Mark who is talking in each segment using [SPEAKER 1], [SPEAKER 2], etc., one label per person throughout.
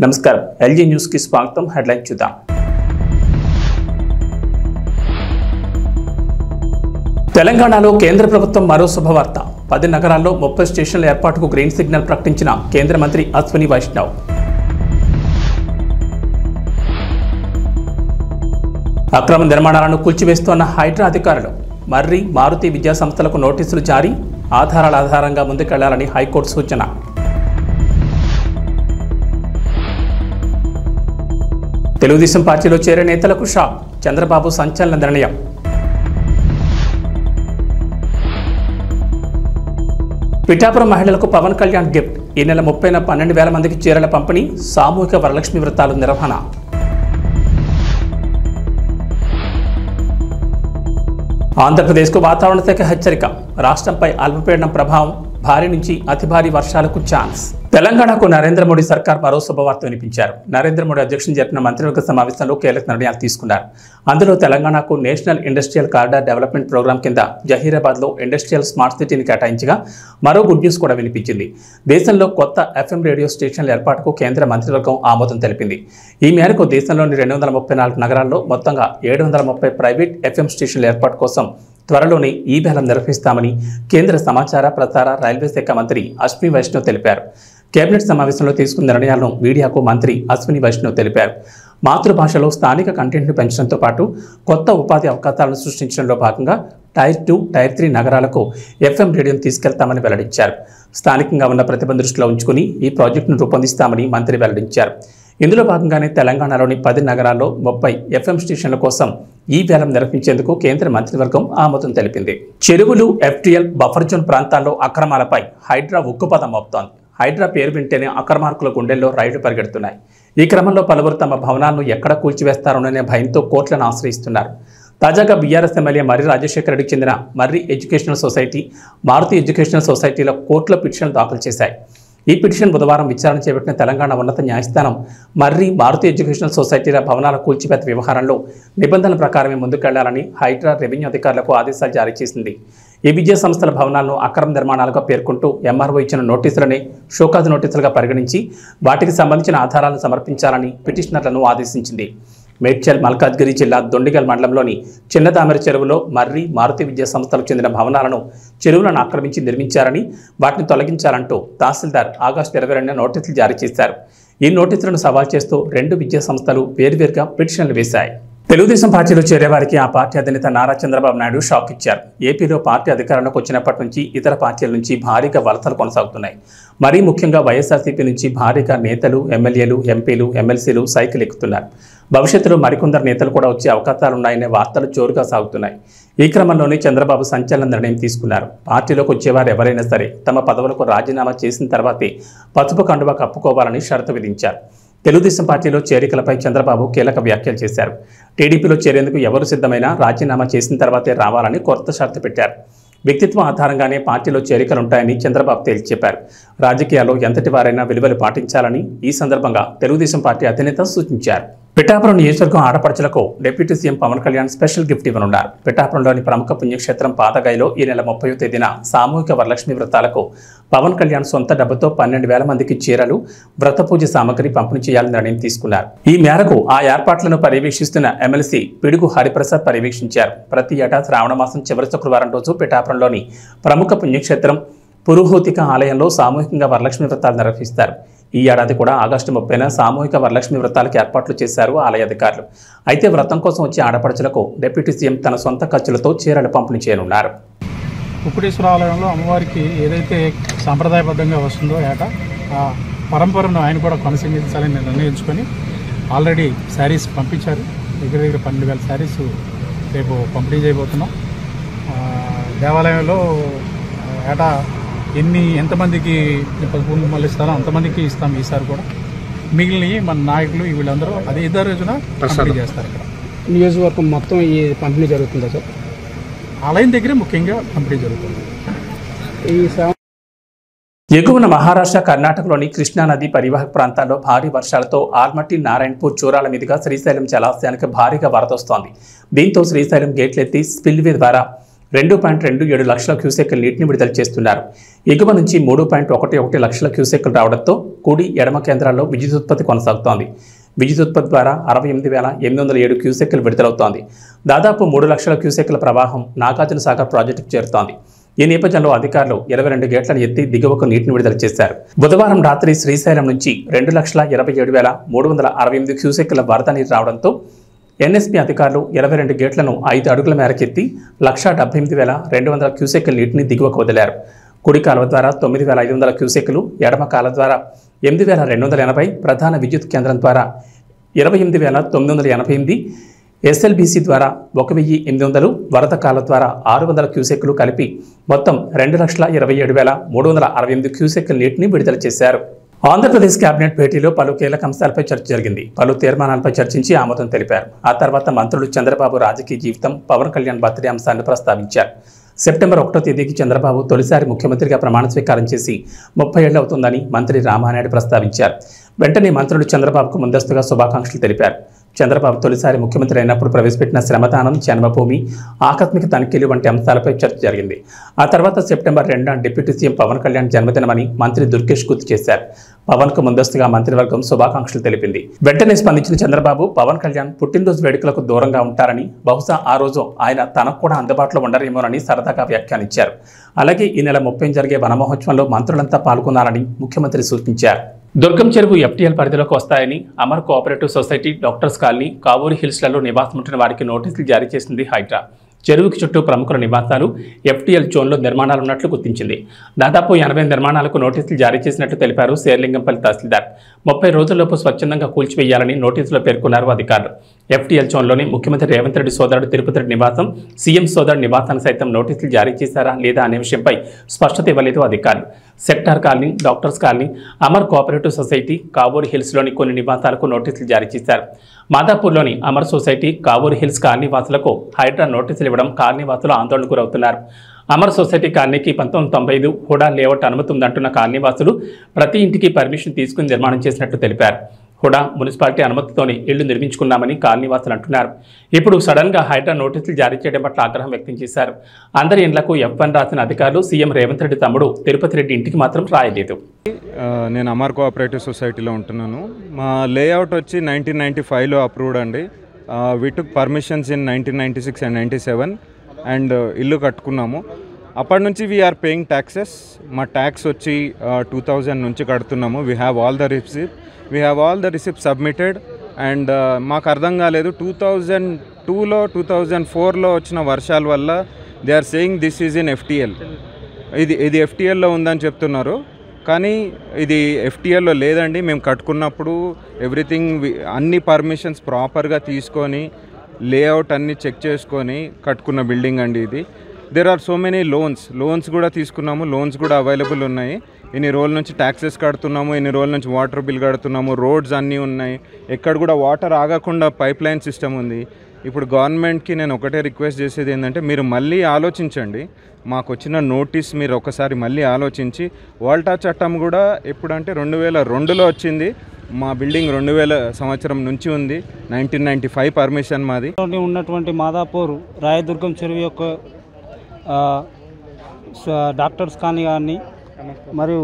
[SPEAKER 1] నమస్కారం LG news కి స్వాగతం. హెడ్లైన్ చూద్దాం. తెలంగాణలో కేంద్ర ప్రభుత్వం మరో శుభవార్త. 10 నగరాల్లో 30 స్టేషన్ల ఏర్పాటుకు గ్రీన్ సిగ్నల్ ప్రకటించిన కేంద్ర మంత్రి అశ్విని వైష్ణవ్. అక్రమ నిర్మాణాలను కూల్చివేస్తోన్న హైడ్రా అధికారులు. మర్రి మారుతి విద్యా సంస్థలకు నోటీసులు జారీ. ఆధారాల ఆధారంగా ముందుకెళ్లాలని హైకోర్టు సూచన. తెలుగుదేశం పార్టీలో చేరే నేతలకు షాక్. చంద్రబాబు సంచలన నిర్ణయం. పిఠాపురం మహిళలకు పవన్ కళ్యాణ్ గిఫ్ట్. ఈ నెల 30న 12,000 మందికి చీరల పంపిణీ. సామూహిక వరలక్ష్మి వ్రతాలు నిర్వహణ. ఆంధ్రప్రదేశ్కు వాతావరణ శాఖ హెచ్చరిక. రాష్ట్రంపై అల్పపీడనం ప్రభావం. భారీ నుంచి అతి భారీ వర్షాలకు ఛాన్స్. తెలంగాణకు నరేంద్ర మోడీ సర్కార్ మరో శుభవార్త వినిపించారు. నరేంద్ర మోడీ అధ్యక్షతన జరిపిన మంత్రివర్గ సమావేశంలో కీలక నిర్ణయాలు తీసుకున్నారు. అందులో తెలంగాణకు national industrial corridor development programme కింద జహీరాబాద్లో ఇండస్ట్రియల్ స్మార్ట్ సిటీని కేటాయించగా మరో గుడ్ న్యూస్ కూడా వినిపించింది. దేశంలో కొత్త FM రేడియో స్టేషన్ల ఏర్పాటుకు కేంద్ర మంత్రివర్గం ఆమోదం తెలిపింది. ఈ మేరకు దేశంలోని 234 నగరాల్లో మొత్తంగా 730 ప్రైవేట్ FM స్టేషన్ల ఏర్పాటు కోసం త్వరలోనే ఈ వేలం నిర్వహిస్తామని కేంద్ర సమాచార ప్రసార రైల్వే శాఖ మంత్రి అశ్విని వైష్ణవ్ తెలిపారు. కేబినెట్ సమావేశంలో తీసుకున్న నిర్ణయాలను మీడియాకు మంత్రి అశ్విని వైష్ణవ్ తెలిపారు. మాతృభాషలో స్థానిక కంటెంట్ను పెంచడంతో పాటు కొత్త ఉపాధి అవకాశాలను సృష్టించడంలో భాగంగా టైర్ 2, టైర్ 3 నగరాలకు FM రేడియోను తీసుకెళ్తామని వెల్లడించారు. స్థానికంగా ఉన్న ప్రతిభను దృష్టిలో ఉంచుకుని ఈ ప్రాజెక్టును రూపొందిస్తామని మంత్రి వెల్లడించారు. ఇందులో భాగంగానే తెలంగాణలోని 10 నగరాల్లో 30 FM స్టేషన్ల కోసం ఈ వేలం నిర్వహించేందుకు కేంద్ర మంత్రివర్గం ఆమోదం తెలిపింది. చెరువులు, FTL, బఫర్ జోన్ ప్రాంతాల్లో అక్రమాలపై హైడ్రా ఉక్కుపదం మోపుతోంది. హైడ్రా పేరు వింటేనే అక్రమార్కుల గుండెల్లో రైళ్లు పరిగెడుతున్నాయి. ఈ క్రమంలో పలువురు తమ భవనాలను ఎక్కడ కూల్చివేస్తారోననే భయంతో కోర్టులను ఆశ్రయిస్తున్నారు. తాజాగా బీఆర్ఎస్ ఎమ్మెల్యే మర్రి రాజశేఖర రెడ్డికి చెందిన మర్రి ఎడ్యుకేషనల్ సొసైటీ, మారుతి ఎడ్యుకేషనల్ సొసైటీల కోర్టులో పిటిషన్లు దాఖలు చేశాయి. ఈ పిటిషన్ బుధవారం విచారణ చేపట్టిన తెలంగాణ ఉన్నత న్యాయస్థానం మర్రి, మారుతి ఎడ్యుకేషనల్ సొసైటీల భవనాల కూల్చివేత వ్యవహారంలో నిబంధనల ప్రకారమే ముందుకెళ్లాలని హైడ్రా రెవెన్యూ అధికారులకు ఆదేశాలు జారీ చేసింది. ఈ విద్యా సంస్థల భవనాలను అక్రమ నిర్మాణాలుగా పేర్కొంటూ MRO ఇచ్చిన నోటీసులనే షోకాజ్ నోటీసులుగా పరిగణించి వాటికి సంబంధించిన ఆధారాలను సమర్పించాలని పిటిషనర్లను ఆదేశించింది. మేడ్చల్, మల్కాజ్గిరి జిల్లా దొండిగల్ మండలంలోని చిన్నదామెర చెరువులో మర్రి, మారుతి విద్యా సంస్థలకు చెందిన భవనాలను చెరువులను ఆక్రమించి నిర్మించారని, వాటిని తొలగించాలంటూ తహసీల్దార్ ఆగస్టు 22న నోటీసులు జారీ చేశారు. ఈ నోటీసులను సవాల్ చేస్తూ 2 విద్యా సంస్థలు వేర్వేరుగా పిటిషన్లు వేశాయి. తెలుగుదేశం పార్టీలో చేరేవారికి ఆ పార్టీ అధినేత నారా చంద్రబాబు నాయుడు షాక్ ఇచ్చారు. ఏపీలో పార్టీ అధికారంలోకి వచ్చినప్పటి నుంచి ఇతర పార్టీల నుంచి భారీగా వలసలు కొనసాగుతున్నాయి. మరీ ముఖ్యంగా వైఎస్ఆర్సీపీ నుంచి భారీగా నేతలు, ఎమ్మెల్యేలు, ఎంపీలు, ఎమ్మెల్సీలు సైకిల్ ఎక్కుతున్నారు. భవిష్యత్తులో మరికొందరు నేతలు కూడా వచ్చే అవకాశాలున్నాయనే వార్తలు జోరుగా సాగుతున్నాయి. ఈ క్రమంలోనే చంద్రబాబు సంచలన నిర్ణయం తీసుకున్నారు. పార్టీలోకి వచ్చేవారు ఎవరైనా సరే తమ పదవులకు రాజీనామా చేసిన తర్వాతే పసుపు కండువా కప్పుకోవాలని షరతు విధించారు. తెలుగుదేశం పార్టీలో చేరికలపై చంద్రబాబు కీలక వ్యాఖ్యలు చేశారు. టీడీపీలో చేరేందుకు ఎవరు సిద్ధమైనా రాజీనామా చేసిన తర్వాతే రావాలని కొత్త షరతు పెట్టారు. వ్యక్తిత్వం ఆధారంగానే పార్టీలో చేరికలుంటాయని చంద్రబాబు తేల్చి చెప్పారు. రాజకీయాల్లో ఎంతటి వారైనా విలువలు పాటించాలని ఈ సందర్భంగా తెలుగుదేశం పార్టీ అధినేత సూచించారు. పిఠాపురం నియోజకవర్గం ఆడపడుచులకు deputy CM Pawan Kalyan special gift ఇవ్వనున్నారు. పిఠాపురంలోని ప్రముఖ పుణ్యక్షేత్రం పాతగాయలో ఈ నెల 30వ తేదీన సామూహిక వరలక్ష్మి వ్రతాలకు పవన్ కళ్యాణ్ సొంత డబ్బుతో 12,000 మందికి చీరలు, వ్రత పూజ సామగ్రి పంపిణీ చేయాలని నిర్ణయం తీసుకున్నారు. ఈ మేరకు ఆ ఏర్పాట్లను పర్యవేక్షిస్తున్న ఎమ్మెల్సీ పిడుగు హరిప్రసాద్ పర్యవేక్షించారు. ప్రతి ఏటా శ్రావణ మాసం చివరి శుక్రవారం రోజు పిఠాపురంలోని ప్రముఖ పుణ్యక్షేత్రం పురుహూతిక ఆలయంలో సామూహికంగా వరలక్ష్మి వ్రతాలు నిర్వహిస్తారు. ఈ ఏడాది కూడా ఆగస్టు 30న సామూహిక వరలక్ష్మి వ్రతాలకు ఏర్పాట్లు చేశారు ఆలయ అధికారులు. అయితే వ్రతం కోసం వచ్చే ఆడపడుచులకు డిప్యూటీ సీఎం తన సొంత ఖర్చులతో చీరలు పంపిణీ చేయనున్నారు.
[SPEAKER 2] కుక్కుటేశ్వర ఆలయంలో అమ్మవారికి ఏదైతే సాంప్రదాయబద్ధంగా వస్తుందో ఏటా ఆ పరంపరను ఆయన కూడా కొనసాగించాలని నిర్ణయించుకొని ఆల్రెడీ శారీస్ పంపించారు. దగ్గర 12,000 శారీస్ రేపు పంపిణీ చేయబోతున్నాం. దేవాలయంలో ఏటా ఎంతమందికి కుంకుమలు ఇస్తారో అంతమందికి ఇస్తాం. ఈసారి కూడా మిగిలినవి మన నాయకులు వీళ్ళందరూ అదే ఇద్దరు రోజున పంపిణీ చేస్తారు. ఇక్కడ
[SPEAKER 3] నియోజకవర్గం మొత్తం ఈ పంపిణీ జరుగుతుందా సార్?
[SPEAKER 2] ఆలయం దగ్గరే ముఖ్యంగా పంపిణీ జరుగుతుంది.
[SPEAKER 1] ఎగువన మహారాష్ట్ర, కర్ణాటకలోని కృష్ణానది పరివాహక ప్రాంతాల్లో భారీ వర్షాలతో ఆల్మట్టి, నారాయణపూర్, చూరాల మీదుగా శ్రీశైలం జలాశయానికి భారీగా వరదొస్తోంది. దీంతో శ్రీశైలం గేట్లెత్తి స్పిల్వే ద్వారా 2.27 లక్షల క్యూసెక్కుల నీటిని విడుదల చేస్తున్నారు. ఎగువ నుంచి 3.11 లక్షల క్యూసెక్కులు రావడంతో కుడి ఎడమ కేంద్రాల్లో విద్యుదుత్పత్తి కొనసాగుతోంది. విద్యుదుత్పత్తి ద్వారా 68,807 క్యూసెక్కులు విడుదలవుతోంది. దాదాపు 3 లక్షల క్యూసెక్కుల ప్రవాహం నాగార్జున సాగర్ ప్రాజెక్టుకు చేరుతోంది. ఈ నేపథ్యంలో అధికారులు 22 గేట్లను ఎత్తి దిగువకు నీటిని విడుదల చేశారు. బుధవారం రాత్రి శ్రీశైలం నుంచి 2,27,368 క్యూసెక్కుల వరద నీరు రావడంతో ఎన్ఎస్పీ అధికారులు 22 గేట్లను 5 అడుగుల మేరకెత్తి 1,78,200 క్యూసెక్కుల నీటిని దిగువకు వదిలారు. కుడి కాలువ ద్వారా 9,500 క్యూసెక్కులు, ఎడమ కాలువ ద్వారా 8,280, ప్రధాన విద్యుత్ కేంద్రం ద్వారా 28,988, ఎస్ఎల్బీసీ ద్వారా 1,800, వరద కాలువ ద్వారా 600 క్యూసెక్కులు కలిపి మొత్తం 2,27,368 క్యూసెక్కుల నీటిని విడుదల చేశారు. ఆంధ్రప్రదేశ్ కేబినెట్ భేటీలో పలు కీలక అంశాలపై చర్చ జరిగింది. పలు తీర్మానాలపై చర్చించి ఆమోదం తెలిపారు. ఆ తర్వాత మంత్రులు చంద్రబాబు రాజకీయ జీవితం, పవన్ కళ్యాణ్ బర్త్డే అంశాన్ని ప్రస్తావించారు. సెప్టెంబర్ 1వ తేదీకి చంద్రబాబు తొలిసారి ముఖ్యమంత్రిగా ప్రమాణ స్వీకారం చేసి 30 ఏళ్లు అవుతుందని మంత్రి రామానాయుడు ప్రస్తావించారు. వెంటనే మంత్రులు చంద్రబాబుకు ముందస్తుగా శుభాకాంక్షలు తెలిపారు. చంద్రబాబు తొలిసారి ముఖ్యమంత్రి అయినప్పుడు ప్రవేశపెట్టిన శ్రమదానం, జన్మభూమి, ఆకస్మిక తనిఖీలు వంటి అంశాలపై చర్చ జరిగింది. ఆ తర్వాత సెప్టెంబర్ 2న డిప్యూటీ సీఎం పవన్ కళ్యాణ్ జన్మదినమని మంత్రి దుర్గేష్ గుర్తు చేశారు. పవన్ కు ముందస్తుగా మంత్రివర్గం శుభాకాంక్షలు తెలిపింది. వెంటనే స్పందించిన చంద్రబాబు పవన్ కళ్యాణ్ పుట్టినరోజు వేడుకలకు దూరంగా ఉంటారని, బహుశా ఆ రోజు ఆయన తనకు కూడా అందుబాటులో ఉండరేమోనని సరదాగా వ్యాఖ్యానించారు. అలాగే ఈ నెల 30 జరిగే వనమహోత్సవంలో మంత్రులంతా పాల్గొనాలని ముఖ్యమంత్రి సూచించారు. దుర్గం చెరువు ఎఫ్టీఎల్ పరిధిలోకి వస్తాయని Amar cooperative society, doctors colony, Kavuri హిల్స్లలో నివాసం ఉంటున్న వారికి నోటీసులు జారీ చేసింది హైడ్రా. చెరువుకి చుట్టూ ప్రముఖుల నివాసాలు, ఎఫ్టీఎల్ జోన్లో నిర్మాణాలు ఉన్నట్లు గుర్తించింది. దాదాపు 80 నిర్మాణాలకు నోటీసులు జారీ చేసినట్లు తెలిపారు శేర్లింగంపల్లి తహసీల్దార్. 30 రోజుల్లోపు స్వచ్ఛందంగా కూల్చివేయాలని నోటీసులో పేర్కొన్నారు అధికారులు. ఎఫ్టీఎల్ జోన్లోని ముఖ్యమంత్రి రేవంత్ రెడ్డి సోదరుడు తిరుపతి రెడ్డి నివాసం, సీఎం సోదరుడు నివాసాన్ని సైతం నోటీసులు జారీ చేశారా లేదా అనే విషయంపై స్పష్టత ఇవ్వలేదు అధికారులు. Sector colony, doctors colony, Amar cooperative society, Kavuri హిల్స్లోని కొన్ని నివాసాలకు నోటీసులు జారీ చేశారు. మాదాపూర్లోని Amar society, Kavuri hills colony వాసులకు హైడ్రా నోటీసులు ఇవ్వడం కాలనీ వాసులు ఆందోళనకు గురవుతున్నారు. అమర్ సొసైటీ కాలనీకి 1995 హుడా లేఅవుట్ అనుమతి ఉందంటున్న కాలనీ వాసులు ప్రతి ఇంటికి పర్మిషన్ తీసుకుని నిర్మాణం చేసినట్లు తెలిపారు. హుడా మున్సిపాలిటీ అనుమతితోనే ఇళ్లు నిర్మించుకున్నామని కాలనీవాసులు అంటున్నారు. ఇప్పుడు సడన్ గా హైడ్రా నోటీసులు జారీ చేయడం పట్ల ఆగ్రహం వ్యక్తం చేశారు. అందరి ఇండ్లకు F1 రాసిన అధికారులు సీఎం రేవంత్ రెడ్డి తమ్ముడు తిరుపతి రెడ్డి ఇంటికి మాత్రం రాయలేదు.
[SPEAKER 4] నేను అమర్ కోఆపరేటివ్ సొసైటీలో ఉంటున్నాను. మా లేఅవుట్ వచ్చి 1995లో అప్రూవ్డ్ అండి. We took permissions in 1996 and 97 and ఇల్లు కట్టుకున్నాము. అప్పటి నుంచి వీఆర్ పేయింగ్ ట్యాక్సెస్. మా ట్యాక్స్ వచ్చి 2000 నుంచి కడుతున్నాము. We have all the receipt submitted. And మాకు అర్థం కాలేదు 2002లో 2004లో వచ్చిన వర్షాల వల్ల they are saying this is in FTL. ఇది ఎఫ్టీఎల్లో ఉందని చెప్తున్నారు, కానీ ఇది ఎఫ్టీఎల్లో లేదండి. మేము కట్టుకున్నప్పుడు ఎవ్రీథింగ్ అన్ని పర్మిషన్స్ ప్రాపర్గా తీసుకొని లేఅవుట్ అన్ని చెక్ చేసుకొని కట్టుకున్న బిల్డింగ్ అండి ఇది. There are so many loans కూడా తీసుకున్నాము. లోన్స్ కూడా అవైలబుల్ ఉన్నాయి. ఇన్ని రోజుల నుంచి ట్యాక్సెస్ కడుతున్నాము, ఇన్ని రోజుల నుంచి వాటర్ బిల్ కడుతున్నాము. రోడ్స్ అన్నీ ఉన్నాయి. ఎక్కడ కూడా వాటర్ ఆగకుండా పైప్ లైన్ సిస్టమ్ ఉంది. ఇప్పుడు గవర్నమెంట్కి నేను ఒకటే రిక్వెస్ట్ చేసేది ఏంటంటే, మీరు మళ్ళీ ఆలోచించండి. మాకు వచ్చిన నోటీస్ మీరు ఒకసారి మళ్ళీ ఆలోచించి, వాల్టా చట్టం కూడా ఎప్పుడంటే 2002లో వచ్చింది. మా బిల్డింగ్ 2000 సంవత్సరం నుంచి ఉంది. 1995 పర్మిషన్ మాది.
[SPEAKER 5] ఉన్నటువంటి మాదాపూర్ రాయదుర్గం చెరువు యొక్క డాక్టర్స్ కాలనీ కానీ మరియు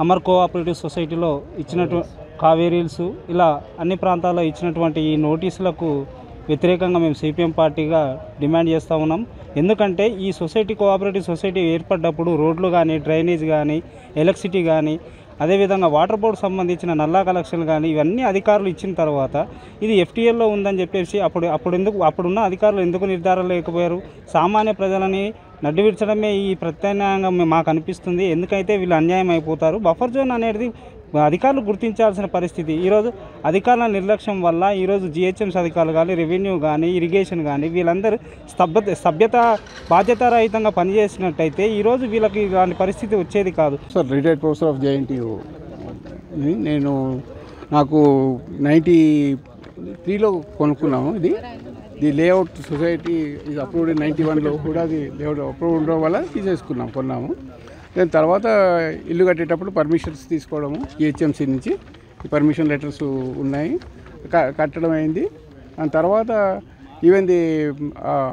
[SPEAKER 5] అమర్ కోఆపరేటివ్ సొసైటీలో ఇచ్చినటు కావేరీ హిల్స్ ఇలా అన్ని ప్రాంతాల్లో ఇచ్చినటువంటి ఈ నోటీసులకు వ్యతిరేకంగా మేము సిపిఎం పార్టీగా డిమాండ్ చేస్తూ ఉన్నాం. ఎందుకంటే ఈ సొసైటీ కోఆపరేటివ్ సొసైటీ ఏర్పడ్డప్పుడు రోడ్లు కానీ, డ్రైనేజ్ కానీ, ఎలక్ట్రిసిటీ కానీ, అదేవిధంగా వాటర్ బోర్డు సంబంధించిన నల్లా కలెక్షన్ కానీ ఇవన్నీ అధికారులు ఇచ్చిన తర్వాత ఇది ఎఫ్టీఎల్లో ఉందని చెప్పేసి అప్పుడున్న అధికారులు ఎందుకు నిర్ధారణ లేకపోయారు? సామాన్య ప్రజలని నడ్డివిడ్చడమే ఈ ప్రత్యామ్నాయంగా మాకు అనిపిస్తుంది. ఎందుకైతే వీళ్ళు అన్యాయం అయిపోతారు. బఫర్ జోన్ అనేది అధికారులు గుర్తించాల్సిన పరిస్థితి. ఈరోజు అధికారుల నిర్లక్ష్యం వల్ల ఈరోజు జిహెచ్ఎంసీ అధికారులు కానీ, రెవెన్యూ కానీ, ఇరిగేషన్ కానీ వీళ్ళందరూ బాధ్యతారహితంగా పనిచేసినట్టయితే ఈరోజు వీళ్ళకి ఇలాంటి పరిస్థితి వచ్చేది కాదు.
[SPEAKER 3] Sir, retired professor of JNTU. నాకు 93లో కొనుక్కున్నాము. ది లేఅవుట్ సొసైటీ ఇది అప్రూవ్డ్ 91లో కూడా అది లేఅవుట్ అప్రూవ్డ్ ఉండడం వల్ల కొన్నాము. దాని తర్వాత ఇల్లు కట్టేటప్పుడు పర్మిషన్స్ తీసుకోవడము జిహెచ్ఎంసీ నుంచి ఈ పర్మిషన్ లెటర్స్ ఉన్నాయి, కట్టడం అయింది. దాని తర్వాత even the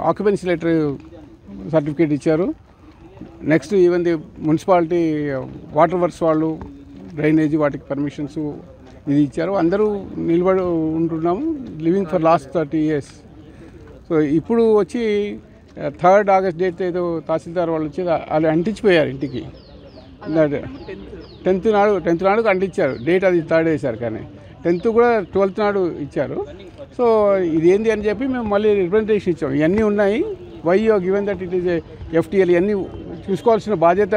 [SPEAKER 3] occupancy letter certificate ఇచ్చారు. Next even the municipality water works వాళ్ళు డ్రైనేజీ వాటికి పర్మిషన్స్ ఇది ఇచ్చారు. అందరూ నిలబడి ఉంటున్నాము living for last 30 years. So ఇప్పుడు వచ్చి 3rd August డేట్ ఏదో తహసీల్దార్ వాళ్ళు వచ్చి వాళ్ళు అంటించిపోయారు ఇంటికి. 10th నాడు అంటించారు. డేట్ అది 3rd వేశారు, కానీ 10th కూడా 12th నాడు ఇచ్చారు. సో ఇది ఏంది అని చెప్పి మేము మళ్ళీ రిప్రజెంటేషన్ ఇచ్చాము. ఇవన్నీ ఉన్నాయి. Why you given that it is FTL ఇవన్నీ చూసుకోవాల్సిన బాధ్యత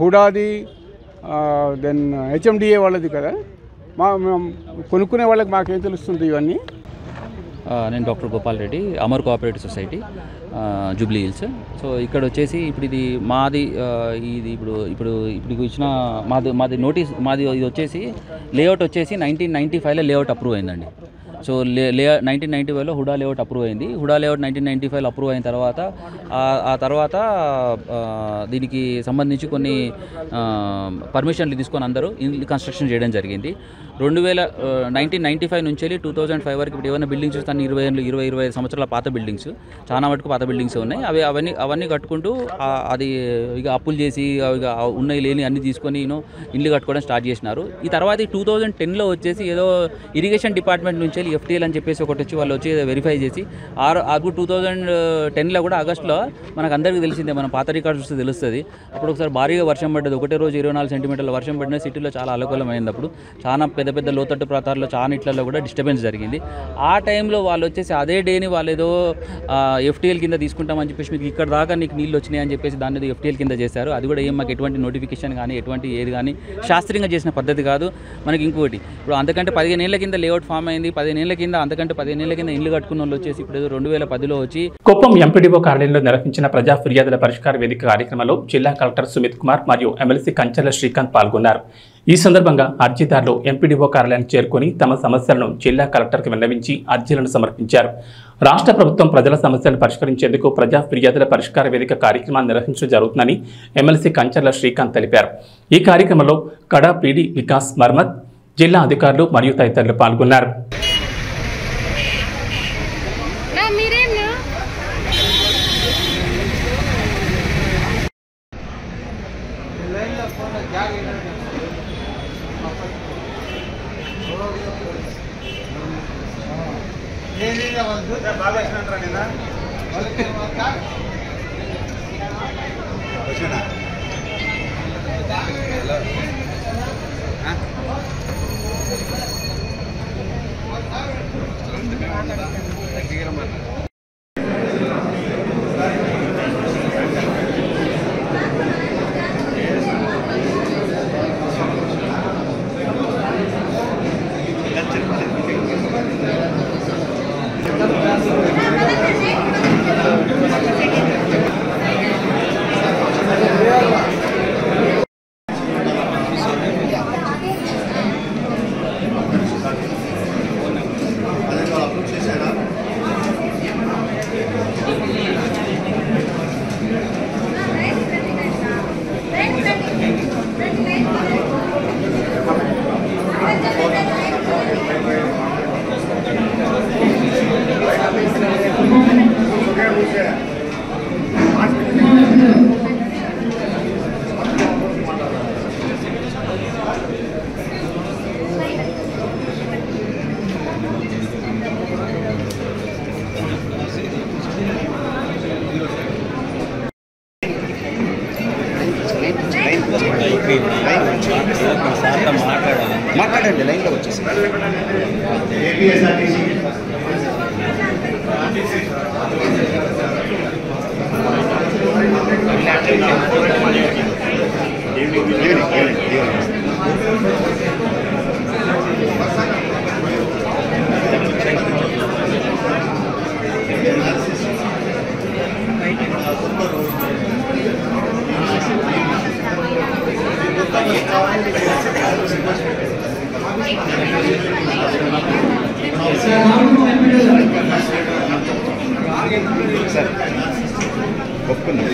[SPEAKER 3] హుడాది దెన్ HMDA వాళ్ళది కదా. మేము కొనుక్కునే వాళ్ళకి మాకేం తెలుస్తుంది ఇవన్నీ.
[SPEAKER 6] నేను doctor Gopal Reddy, Amar cooperative society, Jubilee hills. So ఇక్కడ వచ్చేసి ఇప్పుడు ఇది మాది ఇది ఇప్పుడు ఇచ్చిన మాది నోటీస్ ఇది వచ్చేసి లేఅవుట్ వచ్చేసి 1995లో లేఅవుట్ అప్రూవ్ అయిందండి. సో 1995లో హుడా లేఅవుట్ అప్రూవ్ అయింది. హుడా లేఅవుట్ 1995లో అప్రూవ్ అయిన తర్వాత ఆ తర్వాత దీనికి సంబంధించి కొన్ని పర్మిషన్లు తీసుకొని అందరూ ఇల్లు కన్స్ట్రక్షన్ చేయడం జరిగింది. 1995 నుంచి 2005 వరకు ఇప్పుడు ఏమైనా బిల్డింగ్స్ చూస్తాను 25 సంవత్సరాల పాత బిల్డింగ్స్, చాలా మటుకు పాత బిల్డింగ్స్ ఉన్నాయి. అవన్నీ కట్టుకుంటూ అది ఇక అప్పులు చేసి ఇక ఉన్నాయి లేని అన్ని తీసుకొని ఇల్లు కట్టుకోవడం స్టార్ట్ చేసినారు. ఈ తర్వాత 2010లో వచ్చేసి ఏదో ఇరిగేషన్ డిపార్ట్మెంట్ నుంచి FTL అని చెప్పేసి ఒకటి వచ్చి వాళ్ళు వచ్చి వెరిఫై చేసి అప్పుడు 2010లో కూడా ఆగస్టులో మనకు అందరికీ తెలిసిందే, మన పాత రికార్డ్స్ చూస్తే తెలుస్తుంది. అప్పుడు ఒకసారి భారీగా వర్షం పడ్డది. ఒకటే రోజు 24 సెంటీమీటర్ల వర్షం పడిన సిటీలో చాలా అలకూలం అయింది. అప్పుడు చాలా పెద్ద లోతట్టు ప్రాంతాల్లో చాలా ఇట్లలో కూడా డిస్టర్బెన్స్ జరిగింది. ఆ టైంలో వాళ్ళు వచ్చేసి అదే డేని వాళ్ళు ఏదో FTL కింద తీసుకుంటామని చెప్పేసి మీకు ఇక్కడ దాకా నీకు నీళ్ళు వచ్చినాయి అని చెప్పేసి దాన్ని FTL కింద చేశారు. అది కూడా మాకు ఎటువంటి నోటిఫికేషన్ కానీ ఎటువంటి ఏది కానీ శాస్త్రీయంగా చేసిన పద్ధతి కాదు. మనకి ఇంకోటి ఇప్పుడు అంతకంటే 15 ఏళ్ల కింద లేఅవుట్ ఫామ్ అయింది. 15 ఏళ్ల కింద అంతకంటే 15 ఏళ్ల కింద ఇల్లు కట్టుకున్న వాళ్ళు వచ్చేసి ఇప్పుడు 2010లో వచ్చి
[SPEAKER 1] కుప్పం ఎంపీడీఓ కార్యాలయంలో నిర్వహించిన ప్రజా ఫిర్యాదుల పరిష్కార వేదిక కార్యక్రమంలో జిల్లా కలెక్టర్ సుమిత్ కుమార్ మరియు ఎమ్మెల్సీ కంచెల శ్రీకాంత్ పాల్గొన్నారు. ఈ సందర్భంగా అర్జీదారులు ఎంపీడీఓ కార్యాలయానికి చేరుకుని తమ సమస్యలను జిల్లా కలెక్టర్కి విన్నవించి అర్జీలను సమర్పించారు. రాష్ట్ర ప్రభుత్వం ప్రజల సమస్యలను పరిష్కరించేందుకు ప్రజా ఫిర్యాదుల పరిష్కార వేదిక కార్యక్రమాన్ని నిర్వహించడం జరుగుతుందని ఎమ్మెల్సీ కంచెల శ్రీకాంత్ తెలిపారు. ఈ కార్యక్రమంలో కడా పీడీ వికాస్ మర్మత్, జిల్లా అధికారులు మరియు తదితరులు పాల్గొన్నారు.
[SPEAKER 7] మాట్లాడండి లైన్లో వచ్చేసి సార్ ఒప్పుకున్నాం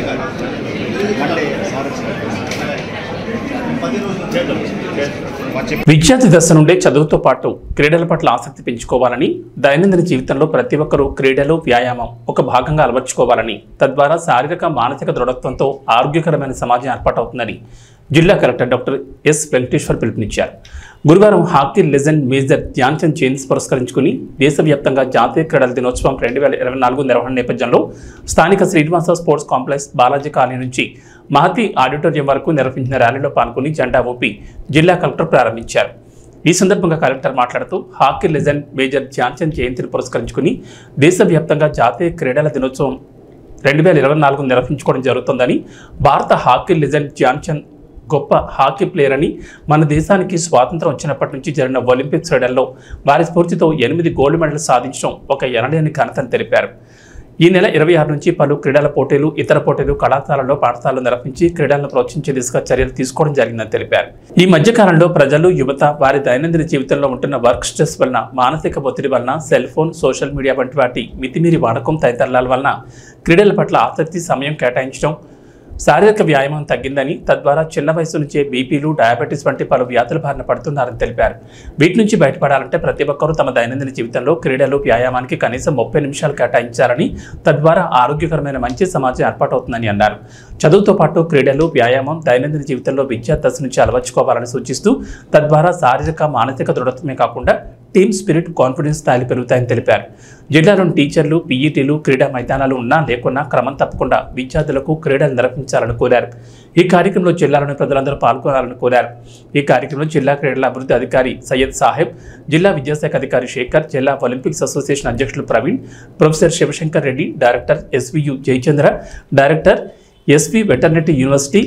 [SPEAKER 7] మండే సార్
[SPEAKER 1] విద్యార్థి దశ నుండే చదువుతో పాటు క్రీడల పట్ల ఆసక్తి పెంచుకోవాలని, దైనందిన జీవితంలో ప్రతి ఒక్కరూ క్రీడలు, వ్యాయామం ఒక భాగంగా అలవర్చుకోవాలని, తద్వారా శారీరక మానసిక దృఢత్వంతో ఆరోగ్యకరమైన సమాజం ఏర్పాటవుతుందని జిల్లా కలెక్టర్ డాక్టర్ ఎస్ వెంకటేశ్వర్ పిలుపునిచ్చారు. గురువారం hockey legend major Dhyan Chand జయంతి పురస్కరించుకుని దేశవ్యాప్తంగా జాతీయ క్రీడల దినోత్సవం 2024 నిర్వహణ నేపథ్యంలో స్థానిక Srinivasa sports complex, Balaji colony నుంచి మహతి ఆడిటోరియం వరకు నిర్వహించిన ర్యాలీలో పాల్గొని జెండా ఊపి జిల్లా కలెక్టర్ ప్రారంభించారు. ఈ సందర్భంగా కలెక్టర్ మాట్లాడుతూ hockey legend major Dhyan Chand జయంతిని పురస్కరించుకుని దేశవ్యాప్తంగా జాతీయ క్రీడల దినోత్సవం 2024 నిర్వహించుకోవడం జరుగుతుందని, భారత హాకీ లెజెండ్ ధ్యాన్ చంద్ గొప్ప హాకీ ప్లేయర్ అని, మన దేశానికి స్వాతంత్రం వచ్చినప్పటి నుంచి జరిగిన ఒలింపిక్స్ క్రీడల్లో వారి స్ఫూర్తితో 8 గోల్డ్ మెడల్ సాధించడం ఒక ఎనలేని ఘనతని తెలిపారు. ఈ నెల 26 నుంచి పలు క్రీడల పోటీలు, ఇతర పోటీలు కళాశాలల్లో, పాఠశాలలో నిర్వహించి క్రీడలను ప్రోత్సహించే దిశగా చర్యలు తీసుకోవడం జరిగిందని తెలిపారు. ఈ మధ్యకాలంలో ప్రజలు, యువత వారి దైనందిన జీవితంలో ఉంటున్న వర్క్ స్ట్రెస్ వలన, మానసిక ఒత్తిడి వలన, సెల్ ఫోన్, సోషల్ మీడియా వంటి వాటి మితిమీరి వాడకం తదితరాల వలన క్రీడల పట్ల ఆసక్తి, సమయం కేటాయించడం, శారీరక వ్యాయామం తగ్గిందని, తద్వారా చిన్న వయసు నుంచే బీపీలు, డయాబెటీస్ వంటి పలు వ్యాధుల బారిన పడుతున్నారని తెలిపారు. వీటి నుంచి బయటపడాలంటే ప్రతి ఒక్కరూ తమ దైనందిన జీవితంలో క్రీడలు, వ్యాయామానికి కనీసం 30 నిమిషాలు కేటాయించాలని, తద్వారా ఆరోగ్యకరమైన మంచి సమాజం ఏర్పాటవుతుందని అన్నారు. చదువుతో పాటు క్రీడలు, వ్యాయామం దైనందిన జీవితంలో విద్యా దశ నుంచి అలవర్చుకోవాలని సూచిస్తూ, తద్వారా శారీరక, మానసిక దృఢత్వమే కాకుండా టీమ్ స్పిరిట్, కాన్ఫిడెన్స్ స్థాయిలు పెరుగుతాయని తెలిపారు. జిల్లాలోని టీచర్లు, పీఈటీలు క్రీడా మైదానాలు ఉన్నా లేకున్నా క్రమం తప్పకుండా విద్యార్థులకు క్రీడలు నిర్వహించాలని కోరారు. ఈ కార్యక్రమంలో జిల్లాలోని ప్రజలందరూ పాల్గొనాలని కోరారు. ఈ కార్యక్రమంలో జిల్లా క్రీడల అభివృద్ధి అధికారి సయ్యద్ సాహెబ్, జిల్లా విద్యాశాఖ అధికారి శేఖర్, జిల్లా ఒలింపిక్స్ అసోసియేషన్ అధ్యక్షులు Praveen, professor Shivashankar Reddy, director SVU Jayachandra, director SV veterinary university,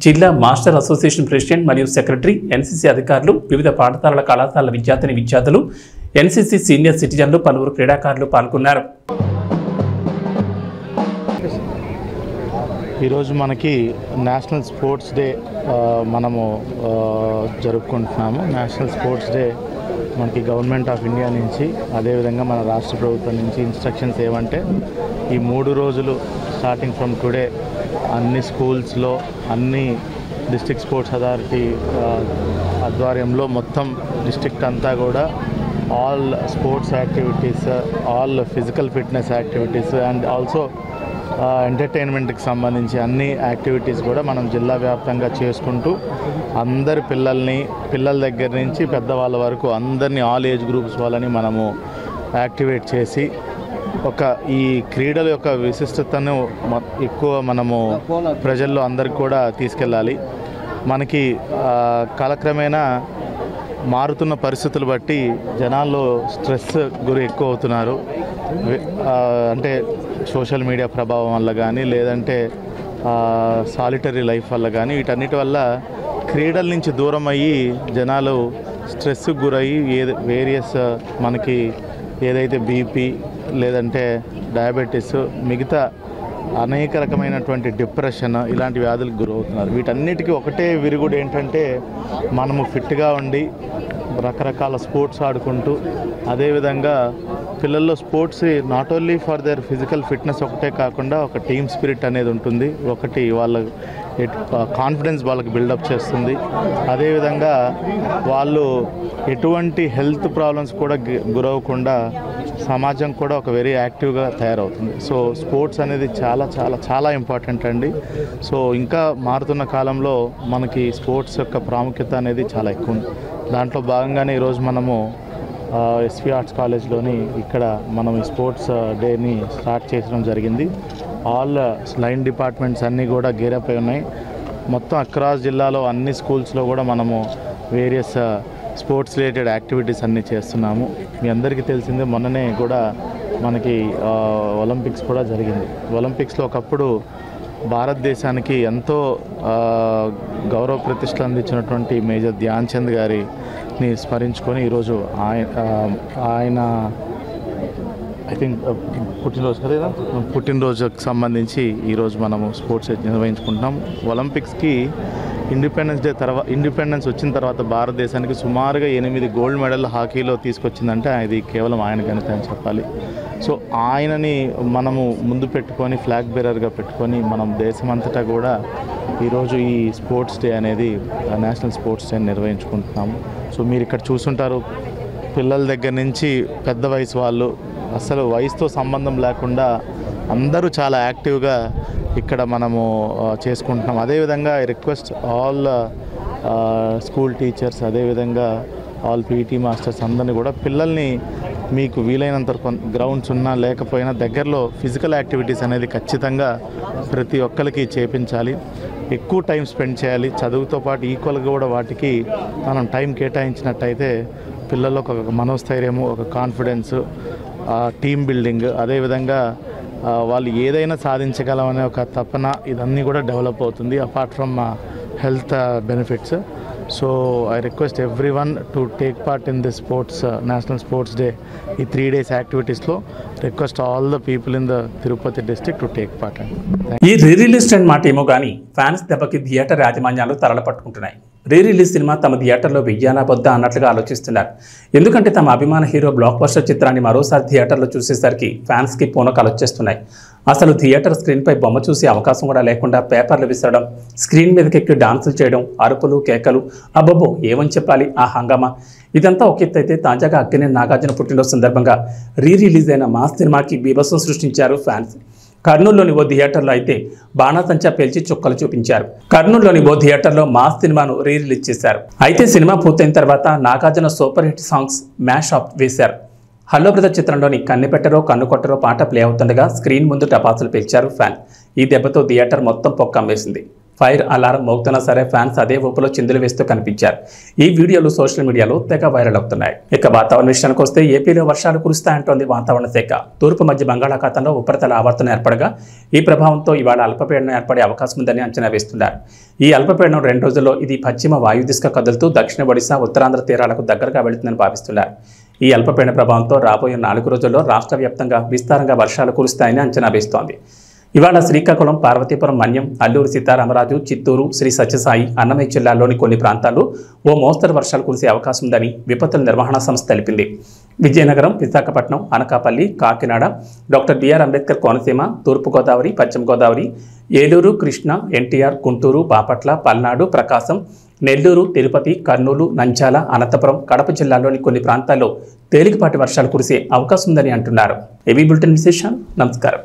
[SPEAKER 1] జిల్లా మాస్టర్ అసోసియేషన్ ప్రెసిడెంట్ మరియు సెక్రటరీ, ఎన్సీసీ అధికారులు, వివిధ పాఠశాలల, కళాశాలల విద్యార్థులు, ఎన్సీసీ సీనియర్ సిటిజన్లు, పలువురు క్రీడాకారులు పాల్గొన్నారు.
[SPEAKER 8] ఈరోజు మనకి నేషనల్ స్పోర్ట్స్ డే మనము జరుపుకుంటున్నాము. నేషనల్ స్పోర్ట్స్ డే మనకి గవర్నమెంట్ ఆఫ్ ఇండియా నుంచి, అదేవిధంగా మన రాష్ట్ర ప్రభుత్వం నుంచి ఇన్స్ట్రక్షన్స్ ఏమంటే, ఈ 3 రోజులు స్టార్టింగ్ ఫ్రమ్ టుడే అన్ని స్కూల్స్లో, అన్ని డిస్ట్రిక్ట్ స్పోర్ట్స్ అథారిటీ ఆధ్వర్యంలో మొత్తం డిస్ట్రిక్ట్ అంతా కూడా all sports activities, all physical fitness activities and also ఎంటర్టైన్మెంట్కి సంబంధించి అన్ని యాక్టివిటీస్ కూడా మనం జిల్లా వ్యాప్తంగా చేసుకుంటూ అందరి పిల్లల దగ్గర నుంచి పెద్దవాళ్ళ వరకు అందరినీ, ఆల్ ఏజ్ గ్రూప్స్ వాళ్ళని మనము యాక్టివేట్ చేసి ఈ క్రీడల యొక్క విశిష్టతను ఎక్కువ మనము ప్రజల్లో అందరికి కూడా తీసుకెళ్ళాలి. మనకి కాలక్రమేణా మారుతున్న పరిస్థితులు బట్టి జనాల్లో స్ట్రెస్ గురి ఎక్కువ అవుతున్నారు. అంటే సోషల్ మీడియా ప్రభావం వల్ల కానీ, లేదంటే సాలిటరీ లైఫ్ వల్ల కానీ, వీటన్నిటి వల్ల క్రీడల నుంచి దూరం అయ్యి జనాలు స్ట్రెస్కి గురయ్యి వేరియస్ మనకి ఏదైతే బీపీ, లేదంటే డయాబెటీస్, మిగతా అనేక రకమైనటువంటి డిప్రెషన్, ఇలాంటి వ్యాధులకు గురవుతున్నారు. వీటన్నిటికీ ఒకటే విరుగుడు ఏంటంటే, మనము ఫిట్గా ఉండి రకరకాల స్పోర్ట్స్ ఆడుకుంటూ, అదేవిధంగా పిల్లల్లో sports not only for their physical fitness ఒకటే కాకుండా ఒక టీమ్ స్పిరిట్ అనేది ఉంటుంది. ఒకటి వాళ్ళ కాన్ఫిడెన్స్ వాళ్ళకి బిల్డప్ చేస్తుంది. అదేవిధంగా వాళ్ళు ఎటువంటి హెల్త్ ప్రాబ్లమ్స్ కూడా గురవకుండా సమాజం కూడా ఒక వెరీ యాక్టివ్గా తయారవుతుంది. సో స్పోర్ట్స్ అనేది చాలా చాలా చాలా ఇంపార్టెంట్ అండి. సో ఇంకా మారుతున్న కాలంలో మనకి స్పోర్ట్స్ యొక్క ప్రాముఖ్యత అనేది చాలా ఎక్కువ ఉంది. దాంట్లో భాగంగానే ఈరోజు మనము ఎస్వి ఆర్ట్స్ కాలేజ్లోని ఇక్కడ మనం ఈ స్పోర్ట్స్ డేని స్టార్ట్ చేయడం జరిగింది. ఆల్ లైన్ డిపార్ట్మెంట్స్ అన్నీ కూడా గేరప్ అయి ఉన్నాయి. మొత్తం అక్రాస్ జిల్లాలో అన్ని స్కూల్స్లో కూడా మనము వేరియస్ స్పోర్ట్స్ రిలేటెడ్ యాక్టివిటీస్ అన్నీ చేస్తున్నాము. మీ అందరికీ తెలిసిందే, మొన్ననే కూడా మనకి ఒలింపిక్స్ కూడా జరిగింది. ఒలింపిక్స్లో ఒకప్పుడు భారతదేశానికి ఎంతో గౌరవ ప్రతిష్టలు అందించినటువంటి మేజర్ ధ్యాన్ చంద్ గారిని స్మరించుకొని ఈరోజు ఆయన ఐ థింక్ పుట్టినరోజు కదా, పుట్టినరోజుకి సంబంధించి ఈరోజు మనము స్పోర్ట్స్ నిర్వహించుకుంటున్నాం. ఒలింపిక్స్కి ఇండిపెండెన్స్ వచ్చిన తర్వాత భారతదేశానికి సుమారుగా 8 గోల్డ్ మెడల్ హాకీలో తీసుకొచ్చిందంటే అది కేవలం ఆయన ఘనత అని చెప్పాలి. సో ఆయనని మనము ముందు పెట్టుకొని ఫ్లాగ్ బేరర్గా పెట్టుకొని మనం దేశమంతటా కూడా ఈరోజు ఈ స్పోర్ట్స్ డే అనేది నేషనల్ స్పోర్ట్స్ డే నిర్వహించుకుంటున్నాము. సో మీరు ఇక్కడ చూసుంటారు, పిల్లల దగ్గర నుంచి పెద్ద వయసు వాళ్ళు, అసలు వయసుతో సంబంధం లేకుండా అందరూ చాలా యాక్టివ్గా ఇక్కడ మనము చేసుకుంటున్నాం. అదేవిధంగా I request all school teachers, అదేవిధంగా ఆల్ పీటీ మాస్టర్స్ అందరినీ కూడా పిల్లల్ని మీకు వీలైనంత గ్రౌండ్స్ ఉన్నా లేకపోయినా దగ్గరలో ఫిజికల్ యాక్టివిటీస్ అనేది ఖచ్చితంగా ప్రతి ఒక్కరికి చేపించాలి. ఎక్కువ టైం స్పెండ్ చేయాలి. చదువుతో పాటు ఈక్వల్గా కూడా వాటికి మనం టైం కేటాయించినట్టయితే పిల్లల్లో ఒక మనోస్థైర్యము, ఒక కాన్ఫిడెన్స్, టీమ్ బిల్డింగ్, అదేవిధంగా వాళ్ళు ఏదైనా సాధించగలమనే ఒక తపన, ఇదన్నీ కూడా డెవలప్ అవుతుంది apart from health benefits. So I request everyone to take part in this sports National Sports Day. ఈ 3 days activities లో request all the people in the Tirupati district to take part.
[SPEAKER 1] ఈ re release trend మాట ఏమో కానీ fans దెబ్బకి theatre యాజమాన్యాలు తరల పట్టుకుంటున్నాయి. Re release cinema తమ థియేటర్లో వెయ్యాలా వద్దా అన్నట్లుగా ఆలోచిస్తున్నారు. ఎందుకంటే తమ అభిమాన హీరో బ్లాక్ బస్టర్ చిత్రాన్ని మరోసారి థియేటర్లో చూసేసరికి ఫ్యాన్స్కి పూనకాలు వచ్చేస్తున్నాయి. అసలు థియేటర్ స్క్రీన్పై బొమ్మ చూసే అవకాశం కూడా లేకుండా పేపర్లు విసరడం, స్క్రీన్ మీదకెక్కి డాన్సులు చేయడం, అరుపులు కేకలు, అబ్బబ్బో ఏమని చెప్పాలి ఆ హంగామా. ఇదంతా ఒక ఎత్తు అయితే తాజాగా అక్కినేని నాగార్జున పుట్టినరోజు సందర్భంగా రీ రిలీజ్ అయిన మాస్ సినిమాకి బీభత్సం సృష్టించారు ఫ్యాన్స్. కర్నూలులోని ఓ థియేటర్లో అయితే బాణాసంచా పేల్చి చుక్కలు చూపించారు. కర్నూలులోని ఓ థియేటర్లో మాస్ సినిమాను రీ రిలీజ్ చేశారు. అయితే సినిమా పూర్తయిన తర్వాత Nagarjuna super hit songs mash up వేశారు. హలో బ్రదర్ చిత్రంలోని కన్నెపెట్టరో కన్ను కొట్టరో పాట ప్లే అవుతుండగా స్క్రీన్ ముందు టపాసులు పేల్చారు ఫ్యాన్. ఈ దెబ్బతో థియేటర్ మొత్తం పొక్కమ్మేసింది. ఫైర్ అలారం మోగుతున్నా సరే ఫ్యాన్స్ అదే ఊపులో చిందులు వేస్తూ కనిపించారు. ఈ వీడియోలు సోషల్ మీడియాలో తెగ వైరల్ అవుతున్నాయి. ఇక వాతావరణ విషయానికి వస్తే ఏపీలో వర్షాలు కురుస్తాయంటోంది వాతావరణ శాఖ. తూర్పు మధ్య బంగాళాఖాతంలో ఉపరితల ఆవర్తనం ఏర్పడగా ఈ ప్రభావంతో ఇవాళ అల్పపీడనం ఏర్పడే అవకాశం ఉందని అంచనా వేస్తున్నారు. ఈ అల్పపీడనం 2 రోజుల్లో ఇది పశ్చిమ వాయు దిశగా కదులుతూ దక్షిణ ఒడిశా, ఉత్తరాంధ్ర తీరాలకు దగ్గరగా వెళుతుందని భావిస్తున్నారు. ఈ అల్పపీడన ప్రభావంతో రాబోయే 4 రోజుల్లో రాష్ట్ర వ్యాప్తంగా విస్తారంగా వర్షాలు కురుస్తాయని అంచనా వేస్తోంది. ఇవాళ శ్రీకాకుళం, పార్వతీపురం, మన్యం, అల్లూరు సీతారామరాజు, చిత్తూరు, శ్రీ సత్యసాయి, అన్నమయ్య జిల్లాల్లోని కొన్ని ప్రాంతాల్లో ఓ మోస్తరు వర్షాలు కురిసే అవకాశం ఉందని విపత్తుల నిర్వహణ సంస్థ తెలిపింది. విజయనగరం, విశాఖపట్నం, అనకాపల్లి, కాకినాడ, డాక్టర్ బిఆర్ అంబేద్కర్ కోనసీమ, తూర్పుగోదావరి, పశ్చిమ గోదావరి, ఏలూరు, కృష్ణా, ఎన్టీఆర్, గుంటూరు, బాపట్ల, పల్నాడు, ప్రకాశం, నెల్లూరు, తిరుపతి, కర్నూలు, నంద్యాల, అనంతపురం, కడప జిల్లాల్లోని కొన్ని ప్రాంతాల్లో తేలికపాటి వర్షాలు కురిసే అవకాశం ఉందని అంటున్నారు. ఏవీ బులెటిన్ విశేషాలు. నమస్కారం.